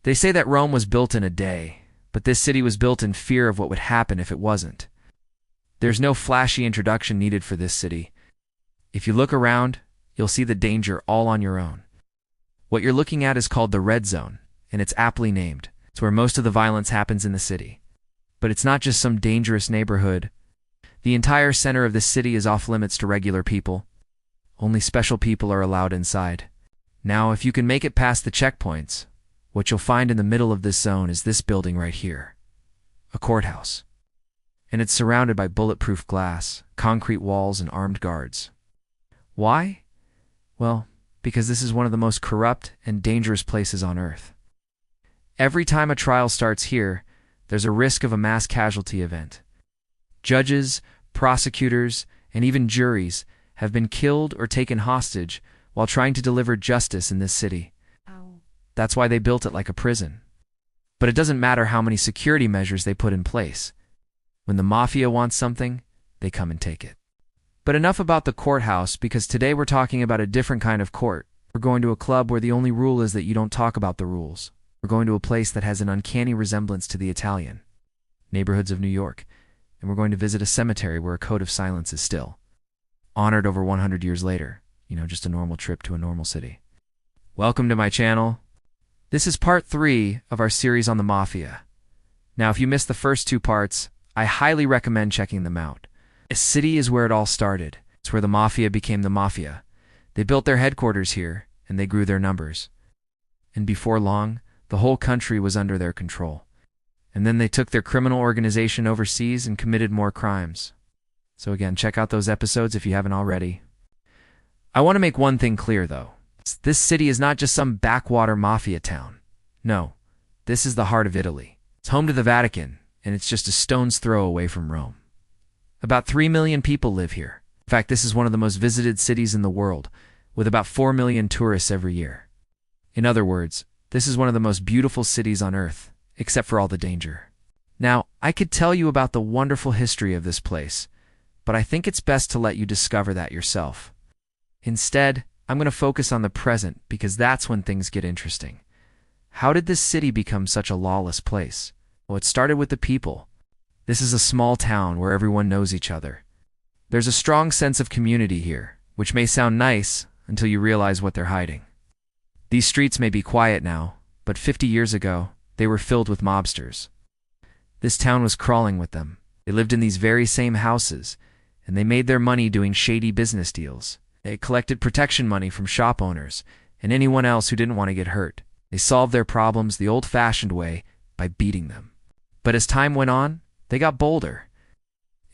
They say that Rome was built in a day, but this city was built in fear of what would happen if it wasn't. There's no flashy introduction needed for this city. If you look around, you'll see the danger all on your own. What you're looking at is called the Red Zone, and it's aptly named. It's where most of the violence happens in the city. But it's not just some dangerous neighborhood. The entire center of this city is off limits to regular people. Only special people are allowed inside. Now, if you can make it past the checkpoints, what you'll find in the middle of this zone is this building right here. A courthouse. And it's surrounded by bulletproof glass, concrete walls, and armed guards. Why? Well, because this is one of the most corrupt and dangerous places on Earth. Every time a trial starts here, there's a risk of a mass casualty event. Judges, prosecutors, and even juries have been killed or taken hostage while trying to deliver justice in this city. That's why they built it like a prison. But it doesn't matter how many security measures they put in place. When the Mafia wants something, they come and take it. But enough about the courthouse, because today we're talking about a different kind of court. We're going to a club where the only rule is that you don't talk about the rules. We're going to a place that has an uncanny resemblance to the Italian neighborhoods of New York, and we're going to visit a cemetery where a code of silence is still honored over 100 years later. Just a normal trip to a normal city. Welcome to my channel. This is part 3 of our series on the Mafia. Now, if you missed the first 2 parts, I highly recommend checking them out. This city is where it all started. It's where the Mafia became the Mafia. They built their headquarters here, and they grew their numbers. And before long, the whole country was under their control. And then they took their criminal organization overseas and committed more crimes. So again, check out those episodes if you haven't already. I want to make one thing clear, though. This city is not just some backwater mafia town. No, this is the heart of Italy. It's home to the Vatican, and it's just a stone's throw away from Rome. About 3 million people live here. In fact, this is one of the most visited cities in the world, with about 4 million tourists every year. In other words, this is one of the most beautiful cities on Earth, except for all the danger. Now, I could tell you about the wonderful history of this place, but I think it's best to let you discover that yourself. Instead, I'm going to focus on the present because that's when things get interesting. How did this city become such a lawless place? Well, it started with the people. This is a small town where everyone knows each other. There's a strong sense of community here, which may sound nice until you realize what they're hiding. These streets may be quiet now, but 50 years ago, they were filled with mobsters. This town was crawling with them. They lived in these very same houses, and they made their money doing shady business deals. They collected protection money from shop owners and anyone else who didn't want to get hurt. They solved their problems the old-fashioned way by beating them. But as time went on, they got bolder.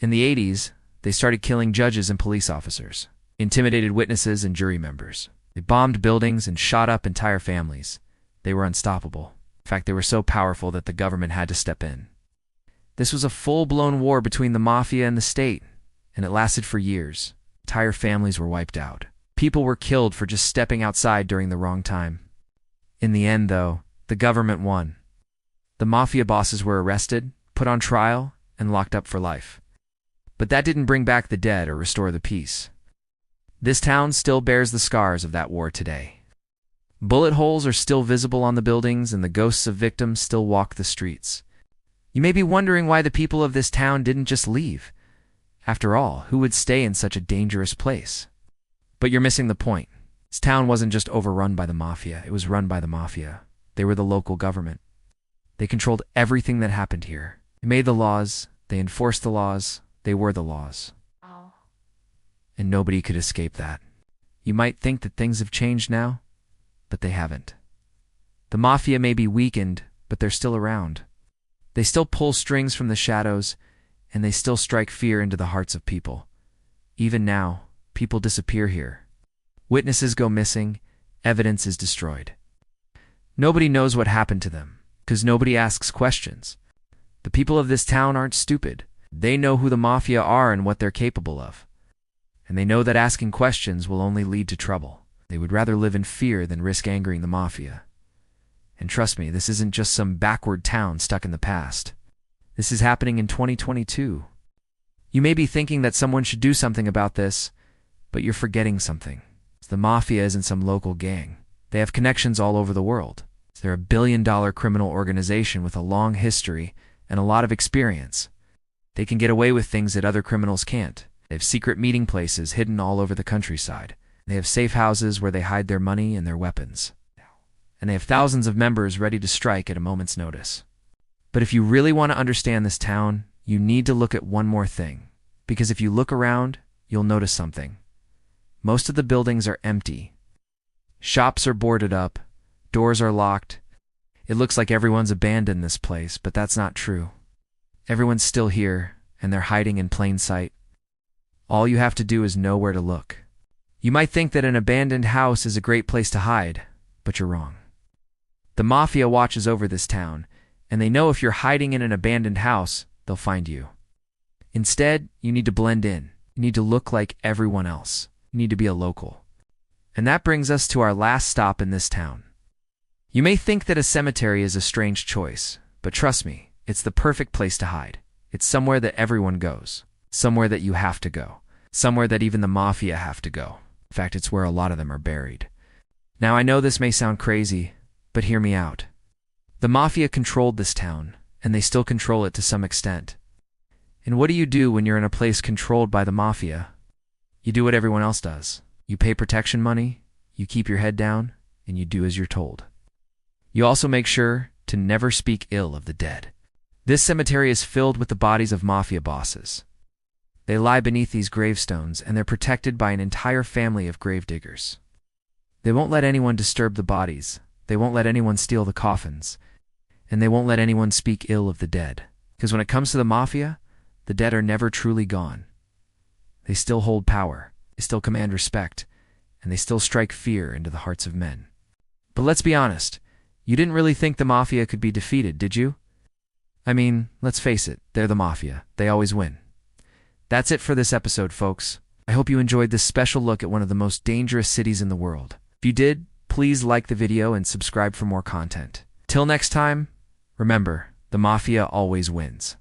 In the 80s, they started killing judges and police officers, intimidated witnesses and jury members. They bombed buildings and shot up entire families. They were unstoppable. In fact, they were so powerful that the government had to step in. This was a full-blown war between the Mafia and the state, and it lasted for years. Entire families were wiped out. People were killed for just stepping outside during the wrong time. In the end, though, the government won. The Mafia bosses were arrested, put on trial, and locked up for life. But that didn't bring back the dead or restore the peace. This town still bears the scars of that war today. Bullet holes are still visible on the buildings, and the ghosts of victims still walk the streets. You may be wondering why the people of this town didn't just leave. After all, who would stay in such a dangerous place? But you're missing the point. This town wasn't just overrun by the Mafia, it was run by the Mafia. They were the local government. They controlled everything that happened here. They made the laws, they enforced the laws, they were the laws. And nobody could escape that. You might think that things have changed now, but they haven't. The Mafia may be weakened, but they're still around. They still pull strings from the shadows, and they still strike fear into the hearts of people. Even now, people disappear here. Witnesses go missing, evidence is destroyed. Nobody knows what happened to them, because nobody asks questions. The people of this town aren't stupid. They know who the Mafia are and what they're capable of. And they know that asking questions will only lead to trouble. They would rather live in fear than risk angering the Mafia. And trust me, this isn't just some backward town stuck in the past. This is happening in 2022. You may be thinking that someone should do something about this, but you're forgetting something. The Mafia isn't some local gang. They have connections all over the world. They're a billion-dollar criminal organization with a long history and a lot of experience. They can get away with things that other criminals can't. They have secret meeting places hidden all over the countryside. They have safe houses where they hide their money and their weapons. And they have thousands of members ready to strike at a moment's notice. But if you really want to understand this town, you need to look at one more thing. Because if you look around, you'll notice something. Most of the buildings are empty. Shops are boarded up. Doors are locked. It looks like everyone's abandoned this place, but that's not true. Everyone's still here, and they're hiding in plain sight. All you have to do is know where to look. You might think that an abandoned house is a great place to hide, but you're wrong. The Mafia watches over this town, and they know if you're hiding in an abandoned house, they'll find you. Instead, you need to blend in. You need to look like everyone else. You need to be a local. And that brings us to our last stop in this town. You may think that a cemetery is a strange choice, but trust me, it's the perfect place to hide. It's somewhere that everyone goes. Somewhere that you have to go. Somewhere that even the Mafia have to go. In fact, it's where a lot of them are buried. Now, I know this may sound crazy, but hear me out. The Mafia controlled this town, and they still control it to some extent. And what do you do when you're in a place controlled by the Mafia? You do what everyone else does. You pay protection money, you keep your head down, and you do as you're told. You also make sure to never speak ill of the dead. This cemetery is filled with the bodies of Mafia bosses. They lie beneath these gravestones, and they're protected by an entire family of gravediggers. They won't let anyone disturb the bodies. They won't let anyone steal the coffins. And they won't let anyone speak ill of the dead. Because when it comes to the Mafia, the dead are never truly gone. They still hold power. They still command respect. And they still strike fear into the hearts of men. But let's be honest. You didn't really think the Mafia could be defeated, did you? I mean, let's face it. They're the Mafia. They always win. That's it for this episode, folks. I hope you enjoyed this special look at one of the most dangerous cities in the world. If you did, please like the video and subscribe for more content. Till next time, remember, the Mafia always wins.